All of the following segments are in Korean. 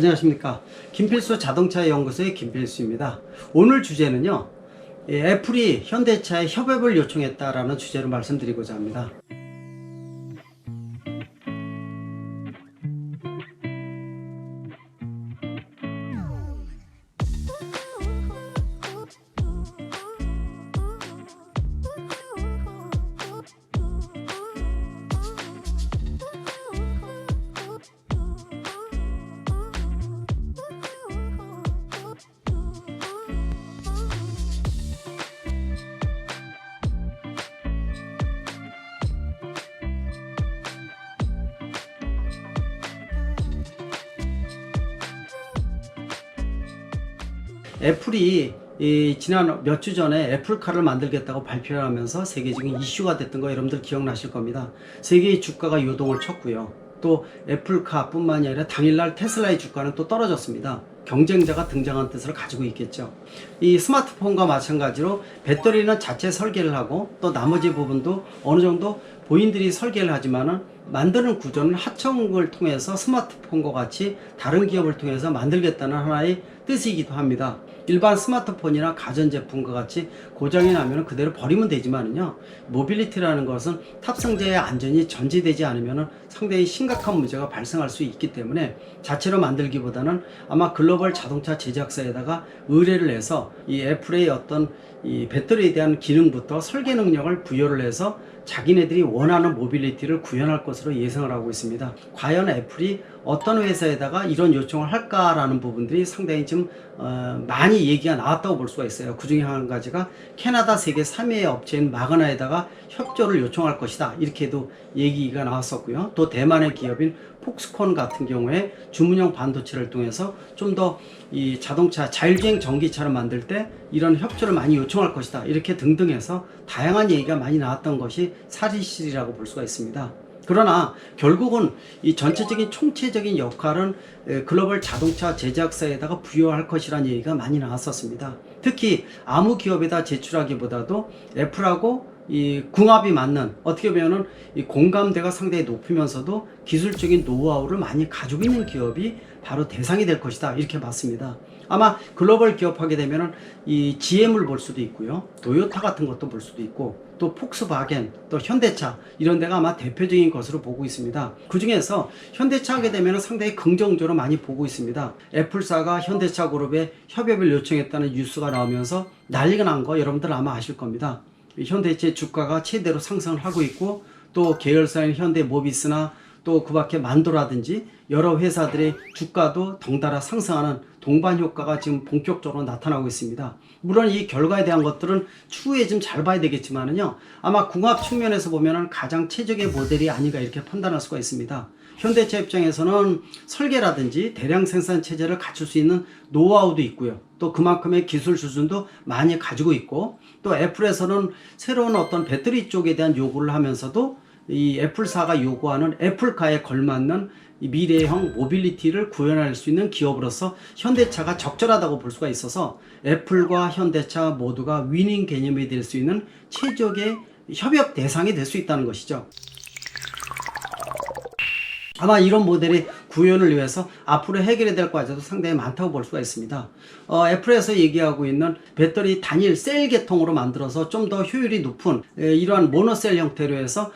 안녕하십니까. 김필수 자동차 연구소의 김필수입니다. 오늘 주제는요, 애플이 현대차에 협업을 요청했다라는 주제로 말씀드리고자 합니다. 애플이 지난 몇 주 전에 애플카를 만들겠다고 발표를 하면서 세계적인 이슈가 됐던 거 여러분들 기억나실 겁니다. 세계의 주가가 요동을 쳤고요. 또 애플카뿐만이 아니라 당일날 테슬라의 주가는 또 떨어졌습니다. 경쟁자가 등장한 뜻을 가지고 있겠죠. 이 스마트폰과 마찬가지로 배터리는 자체 설계를 하고 또 나머지 부분도 어느 정도 본인들이 설계를 하지만은 만드는 구조는 하청을 통해서 스마트폰과 같이 다른 기업을 통해서 만들겠다는 하나의 뜻이기도 합니다. 일반 스마트폰이나 가전제품과 같이 고장이 나면 그대로 버리면 되지만은요, 모빌리티라는 것은 탑승자의 안전이 전제되지 않으면 상당히 심각한 문제가 발생할 수 있기 때문에 자체로 만들기보다는 아마 글로벌 자동차 제작사에다가 의뢰를 해서 이 애플의 어떤 이 배터리에 대한 기능부터 설계 능력을 부여를 해서 자기네들이 원하는 모빌리티를 구현할 것으로 예상을 하고 있습니다. 과연 애플이 어떤 회사에다가 이런 요청을 할까라는 부분들이 상당히 좀 많이 얘기가 나왔다고 볼 수가 있어요. 그 중에 한 가지가 캐나다 세계 3위의 업체인 마그나에다가 협조를 요청할 것이다, 이렇게도 얘기가 나왔었고요. 또 대만의 기업인 폭스콘 같은 경우에 주문형 반도체를 통해서 좀 더 이 자동차 자율주행 전기차를 만들 때 이런 협조를 많이 요청할 것이다, 이렇게 등등 해서 다양한 얘기가 많이 나왔던 것이 사실이라고 볼 수가 있습니다. 그러나 결국은 이 전체적인 총체적인 역할은 글로벌 자동차 제작사에다가 부여할 것이라는 얘기가 많이 나왔었습니다. 특히 아무 기업에다 제출하기보다도 애플하고 이 궁합이 맞는, 어떻게 보면은 이 공감대가 상당히 높으면서도 기술적인 노하우를 많이 가지고 있는 기업이 바로 대상이 될 것이다, 이렇게 봤습니다. 아마 글로벌 기업 하게 되면은 이 GM을 볼 수도 있고요, 도요타 같은 것도 볼 수도 있고, 또 폭스바겐, 또 현대차, 이런 데가 아마 대표적인 것으로 보고 있습니다. 그 중에서 현대차 하게 되면 상당히 긍정적으로 많이 보고 있습니다. 애플사가 현대차 그룹에 협업을 요청했다는 뉴스가 나오면서 난리가 난 거 여러분들 아마 아실 겁니다. 현대차의 주가가 최대로 상승을 하고 있고, 또 계열사인 현대모비스나 또 그 밖에 만도라든지 여러 회사들의 주가도 덩달아 상승하는 동반 효과가 지금 본격적으로 나타나고 있습니다. 물론 이 결과에 대한 것들은 추후에 좀 잘 봐야 되겠지만은요, 아마 궁합 측면에서 보면은 가장 최적의 모델이 아닌가, 이렇게 판단할 수가 있습니다. 현대차 입장에서는 설계라든지 대량 생산 체제를 갖출 수 있는 노하우도 있고요, 또 그만큼의 기술 수준도 많이 가지고 있고, 또 애플에서는 새로운 어떤 배터리 쪽에 대한 요구를 하면서도 이 애플사가 요구하는 애플카에 걸맞는 이 미래형 모빌리티를 구현할 수 있는 기업으로서 현대차가 적절하다고 볼 수가 있어서 애플과 현대차 모두가 위닝 개념이 될 수 있는 최적의 협업 대상이 될 수 있다는 것이죠. 아마 이런 모델의 구현을 위해서 앞으로 해결해야 될 과제도 상당히 많다고 볼 수가 있습니다. 애플에서 얘기하고 있는 배터리 단일 셀 계통으로 만들어서 좀 더 효율이 높은 이러한 모노셀 형태로 해서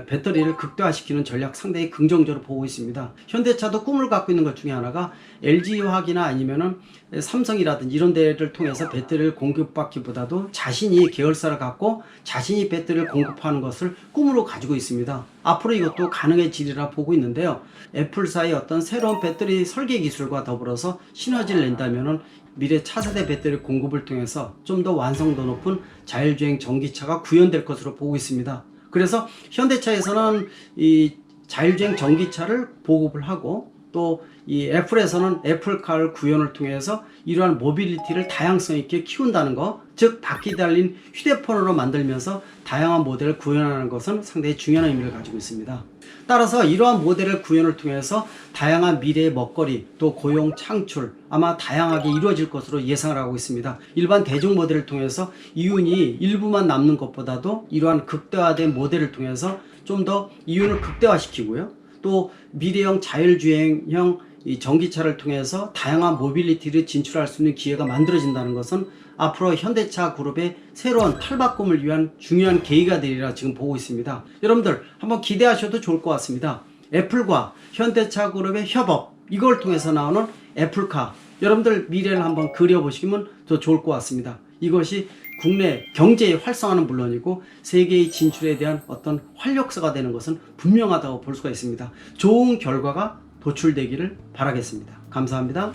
배터리를 극대화시키는 전략 상당히 긍정적으로 보고 있습니다. 현대차도 꿈을 갖고 있는 것 중에 하나가 LG화학이나 아니면은 삼성이라든지 이런 데를 통해서 배터리를 공급받기보다도 자신이 계열사를 갖고 자신이 배터리를 공급하는 것을 꿈으로 가지고 있습니다. 앞으로 이것도 가능해지리라 보고 있는데요, 애플사의 어떤 새로운 배터리 설계 기술과 더불어서 시너지를 낸다면은 미래 차세대 배터리 공급을 통해서 좀 더 완성도 높은 자율주행 전기차가 구현될 것으로 보고 있습니다. 그래서 현대차에서는 이 자율주행 전기차를 보급을 하고, 또 이 애플에서는 애플카를 구현을 통해서 이러한 모빌리티를 다양성 있게 키운다는 거, 즉 바퀴 달린 휴대폰으로 만들면서 다양한 모델을 구현하는 것은 상당히 중요한 의미를 가지고 있습니다. 따라서 이러한 모델을 구현을 통해서 다양한 미래의 먹거리, 또 고용 창출 아마 다양하게 이루어질 것으로 예상을 하고 있습니다. 일반 대중 모델을 통해서 이윤이 일부만 남는 것보다도 이러한 극대화된 모델을 통해서 좀 더 이윤을 극대화시키고요, 또 미래형 자율주행형 이 전기차를 통해서 다양한 모빌리티를 진출할 수 있는 기회가 만들어진다는 것은 앞으로 현대차 그룹의 새로운 탈바꿈을 위한 중요한 계기가 되리라 지금 보고 있습니다. 여러분들 한번 기대하셔도 좋을 것 같습니다. 애플과 현대차 그룹의 협업, 이걸 통해서 나오는 애플카, 여러분들 미래를 한번 그려보시면 더 좋을 것 같습니다. 이것이 국내 경제의 활성화는 물론이고 세계의 진출에 대한 어떤 활력소가 되는 것은 분명하다고 볼 수가 있습니다. 좋은 결과가 도출되기를 바라겠습니다. 감사합니다.